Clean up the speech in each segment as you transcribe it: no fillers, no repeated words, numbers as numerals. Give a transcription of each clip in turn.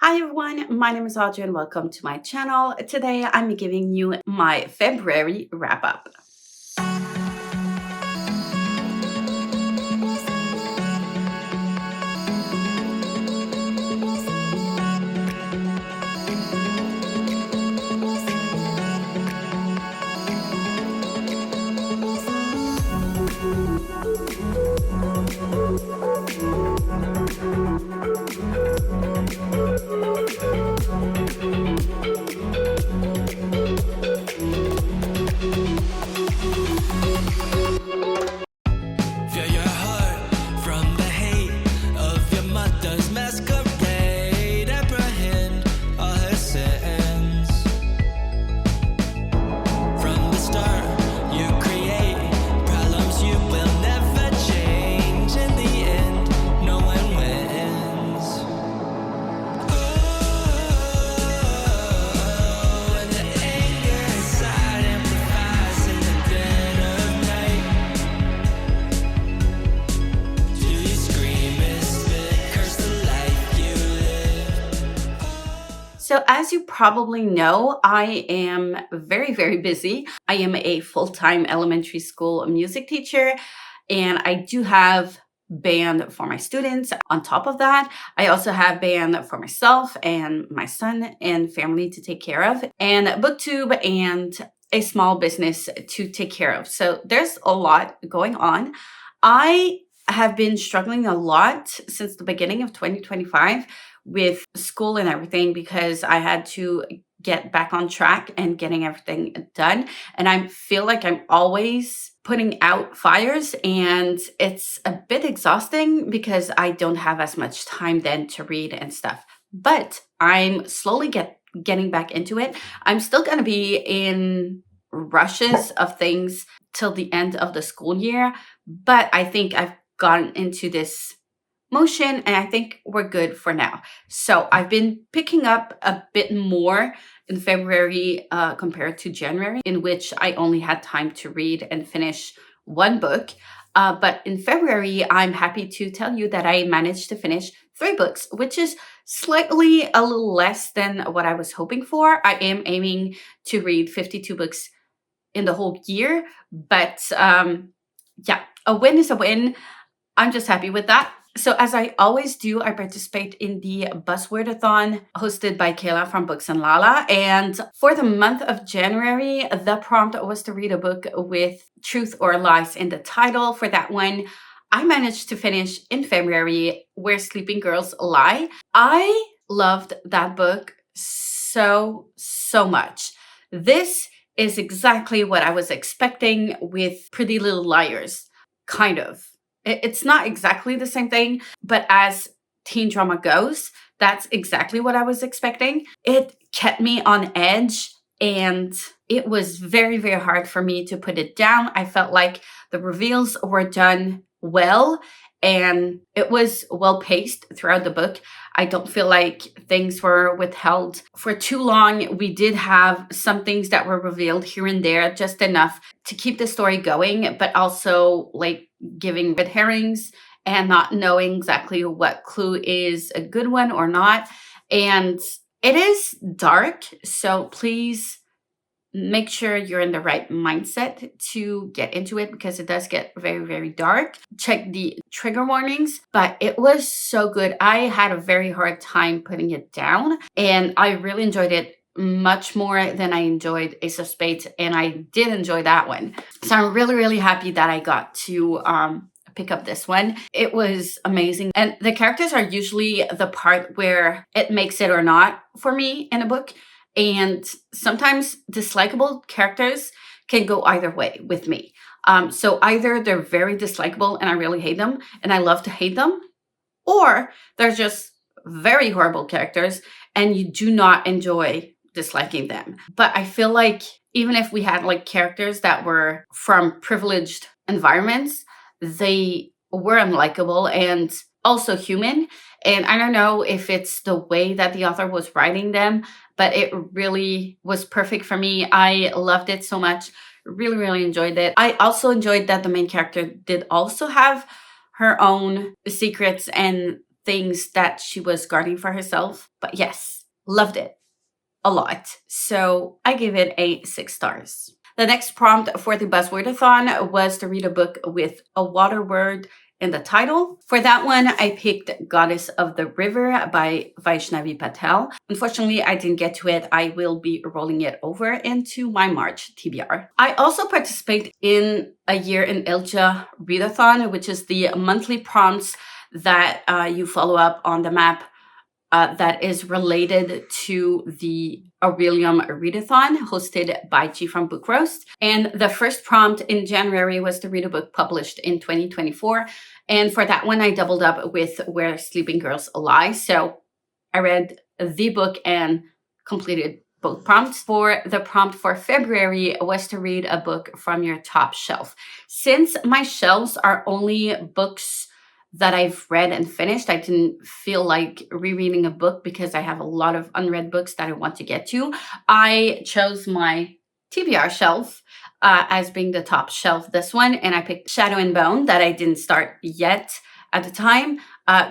Hi everyone, my name is Audrey and welcome to my channel. Today I'm giving you my February wrap up. Feel your heart from the hate of your mother's masquerade. Apprehend all her sins. From the start, you create problems you will never change. In the end, no one wins. Oh, and the anger inside amplifies in the dead of night. Do you scream and spit, curse the life you live? So as you probably know, I am very busy. I am a full-time elementary school music teacher and I do have band for my students. On top of that, I also have band for myself and my son and family to take care of, and booktube and a small business to take care of. So there's a lot going on. I have been struggling a lot since the beginning of 2025 with school and everything because I had to get back on track and getting everything done. And I feel like I'm always putting out fires and it's a bit exhausting because I don't have as much time then to read and stuff. But I'm slowly getting back into it. I'm still going to be in rushes of things till the end of the school year, but I think I've gotten into this motion and I think we're good for now. So I've been picking up a bit more in February compared to January, in which I only had time to read and finish one book. But in February, I'm happy to tell you that I managed to finish 3 books, which is slightly a little less than what I was hoping for. I am aiming to read 52 books in the whole year, but yeah, a win is a win. I'm just happy with that. So as I always do, I participate in the Buzzwordathon hosted by Kayla from Books and Lala. And for the month of January, the prompt was to read a book with truth or lies in the title. For that one, I managed to finish in February Where Sleeping Girls Lie. I loved that book so much. This is exactly what I was expecting with Pretty Little Liars, kind of. It's not exactly the same thing, but as teen drama goes, that's exactly what I was expecting. It kept me on edge and it was very hard for me to put it down. I felt like the reveals were done well and it was well paced throughout the book. I don't feel like things were withheld for too long. We did have some things that were revealed here and there, just enough to keep the story going, but also like giving red herrings and not knowing exactly what clue is a good one or not. And it is dark, so please make sure you're in the right mindset to get into it because it does get very dark. Check the trigger warnings, but it was so good. I had a very hard time putting it down and I really enjoyed it much more than I enjoyed Ace of Spades, and I did enjoy that one. So I'm really happy that I got to pick up this one. It was amazing. And the characters are usually the part where it makes it or not for me in a book. And sometimes dislikable characters can go either way with me. So either they're very dislikable and I really hate them and I love to hate them, or they're just very horrible characters and you do not enjoy disliking them. But I feel like even if we had like characters that were from privileged environments, they were unlikable and also human. And I don't know if it's the way that the author was writing them, but it really was perfect for me. I loved it so much. Really enjoyed it. I also enjoyed that the main character did also have her own secrets and things that she was guarding for herself. But yes, loved it a lot. So I give it a 6 stars. The next prompt for the Buzzwordathon was to read a book with a water word in the title. For that one, I picked Goddess of the River by Vaishnavi Patel. Unfortunately, I didn't get to it. I will be rolling it over into my March TBR. I also participate in a Year in Ilja readathon, which is the monthly prompts that you follow up on the map that is related to the Aurelium Readathon hosted by G from Book Roast. And the first prompt in January was to read a book published in 2024. And for that one, I doubled up with Where Sleeping Girls Lie. So I read the book and completed both prompts. For the prompt for February was to read a book from your top shelf. Since my shelves are only books that I've read and finished, I didn't feel like rereading a book because I have a lot of unread books that I want to get to. I chose my TBR shelf as being the top shelf, this one, and I picked Shadow and Bone that I didn't start yet at the time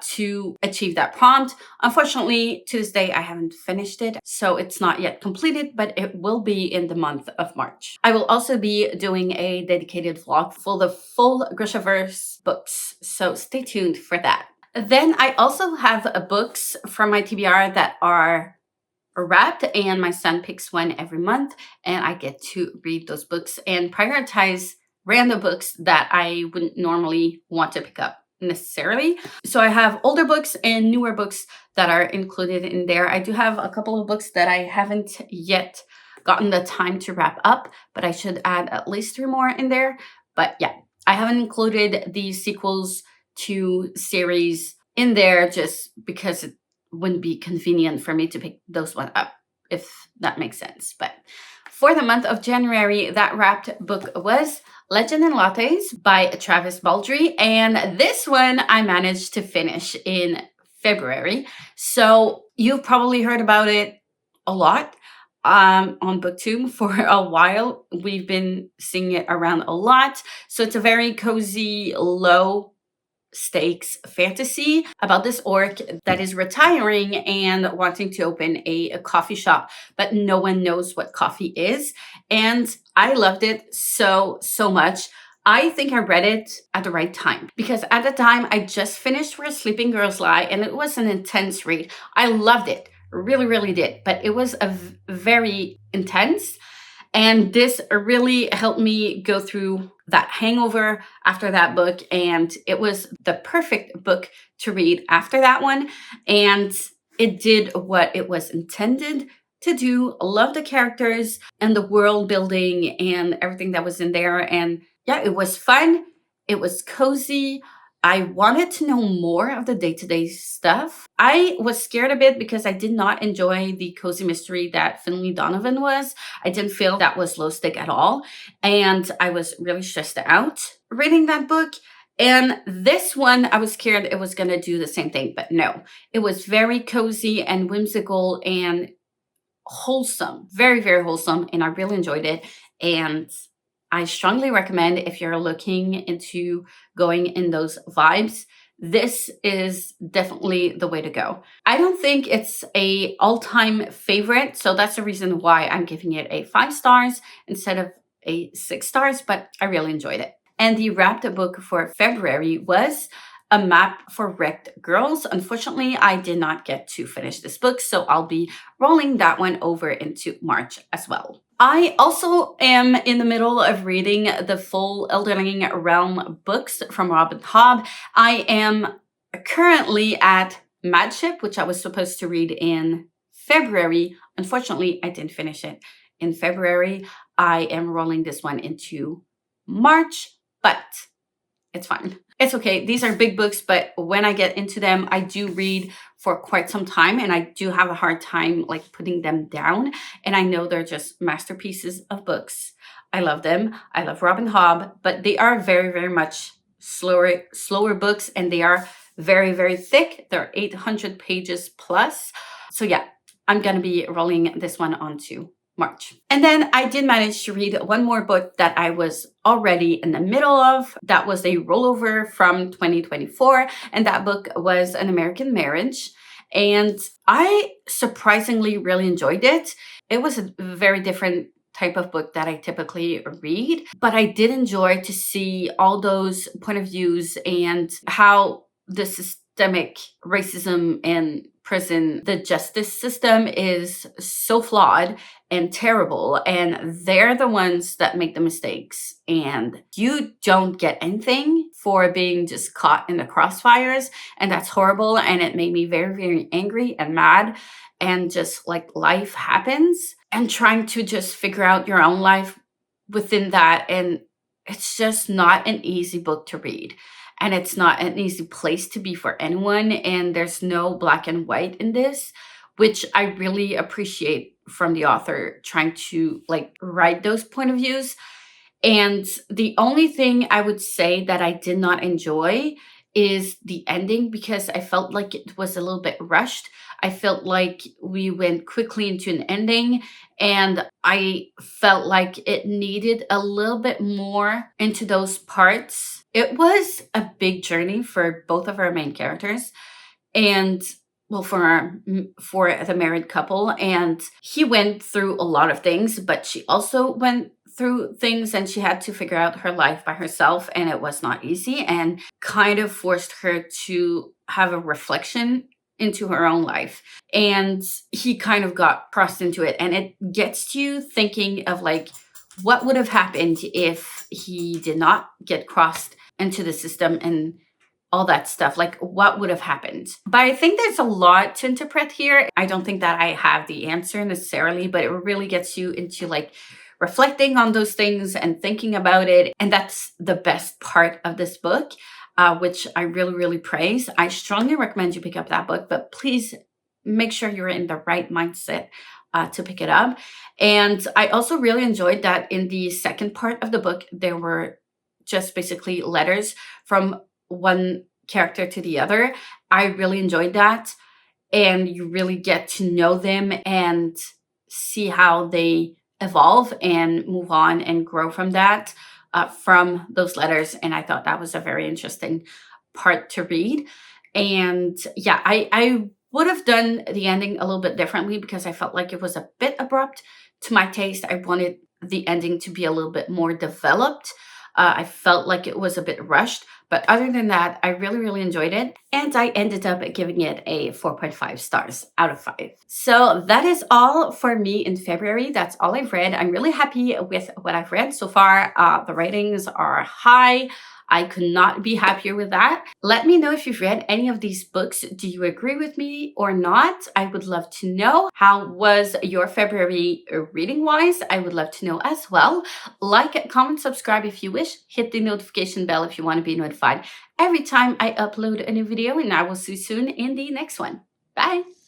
to achieve that prompt. Unfortunately, to this day, I haven't finished it, so it's not yet completed, but it will be in the month of March. I will also be doing a dedicated vlog for the full Grishaverse books, so stay tuned for that. Then I also have books from my TBR that are wrapped, and my son picks one every month, and I get to read those books and prioritize random books that I wouldn't normally want to pick up necessarily. So I have older books and newer books that are included in there. I do have a couple of books that I haven't yet gotten the time to wrap up, but I should add at least 3 more in there. But yeah, I haven't included the sequels to series in there just because it wouldn't be convenient for me to pick those one up, if that makes sense. But for the month of January, that wrapped book was Legend and Lattes by Travis Baldry. And this one I managed to finish in February. So you've probably heard about it a lot on BookTube for a while. We've been seeing it around a lot. So it's a very cozy, low stakes fantasy about this orc that is retiring and wanting to open a coffee shop, but no one knows what coffee is. And I loved it so much. I think I read it at the right time because at the time I just finished Where Sleeping Girls Lie, and it was an intense read. I loved it, really did, but it was very intense. And this really helped me go through that hangover after that book. And it was the perfect book to read after that one. And it did what it was intended to do. Love the characters and the world building and everything that was in there. And yeah, it was fun. It was cozy. I wanted to know more of the day-to-day stuff. I was scared a bit because I did not enjoy the cozy mystery that Finley Donovan was. I didn't feel that was low stake at all. And I was really stressed out reading that book. And this one, I was scared it was going to do the same thing, but no. It was very cozy and whimsical and wholesome, very wholesome. And I really enjoyed it. And I strongly recommend if you're looking into going in those vibes, this is definitely the way to go. I don't think it's a all-time favorite, so that's the reason why I'm giving it a 5 stars instead of a 6 stars, but I really enjoyed it. And the wrapped book for February was A Map for Wrecked Girls. Unfortunately, I did not get to finish this book, so I'll be rolling that one over into March as well. I also am in the middle of reading the full Elden Realm books from Robin Hobb. I am currently at Madship, which I was supposed to read in February. Unfortunately, I didn't finish it in February. I am rolling this one into March, but it's fine. It's okay. These are big books, but when I get into them, I do read for quite some time and I do have a hard time like putting them down. And I know they're just masterpieces of books. I love them. I love Robin Hobb, but they are very much slower books, and they are very thick. They're 800 pages plus. So yeah, I'm going to be rolling this one onto March. And then I did manage to read one more book that I was already in the middle of. That was a rollover from 2024. And that book was An American Marriage. And I surprisingly really enjoyed it. It was a very different type of book that I typically read, but I did enjoy to see all those point of views and how the systemic racism in prison, the justice system is so flawed and terrible, and they're the ones that make the mistakes, and you don't get anything for being just caught in the crossfires, and that's horrible. And it made me very, very angry and mad, and just like life happens and trying to just figure out your own life within that. And it's just not an easy book to read, and it's not an easy place to be for anyone, and there's no black and white in this, which I really appreciate from the author trying to like write those point of views. And the only thing I would say that I did not enjoy is the ending, because I felt like it was a little bit rushed. I felt like we went quickly into an ending, and I felt like it needed a little bit more into those parts. It was a big journey for both of our main characters, and well, for the married couple, and he went through a lot of things, but she also went through things, and she had to figure out her life by herself, and it was not easy, and kind of forced her to have a reflection into her own life. And he kind of got crossed into it, and it gets you thinking of like what would have happened if he did not get crossed into the system and all that stuff. Like what would have happened? But I think there's a lot to interpret here. I don't think that I have the answer necessarily, but it really gets you into like reflecting on those things and thinking about it. And that's the best part of this book, which I really, really praise. I strongly recommend you pick up that book, but please make sure you're in the right mindset to pick it up. And I also really enjoyed that in the second part of the book, there were just basically letters from one character to the other. I really enjoyed that. And you really get to know them and see how they evolve and move on and grow from that, from those letters. And I thought that was a very interesting part to read. And yeah, I would have done the ending a little bit differently, because I felt like it was a bit abrupt to my taste. I wanted the ending to be a little bit more developed. I felt like it was a bit rushed, but other than that, I really, really enjoyed it. And I ended up giving it a 4.5 stars out of 5. So that is all for me in February. That's all I've read. I'm really happy with what I've read so far. The ratings are high. I could not be happier with that. Let me know if you've read any of these books. Do you agree with me or not? I would love to know. How was your February reading wise? I would love to know as well. Like, comment, subscribe if you wish. Hit the notification bell if you want to be notified every time I upload a new video, and I will see you soon in the next one. Bye.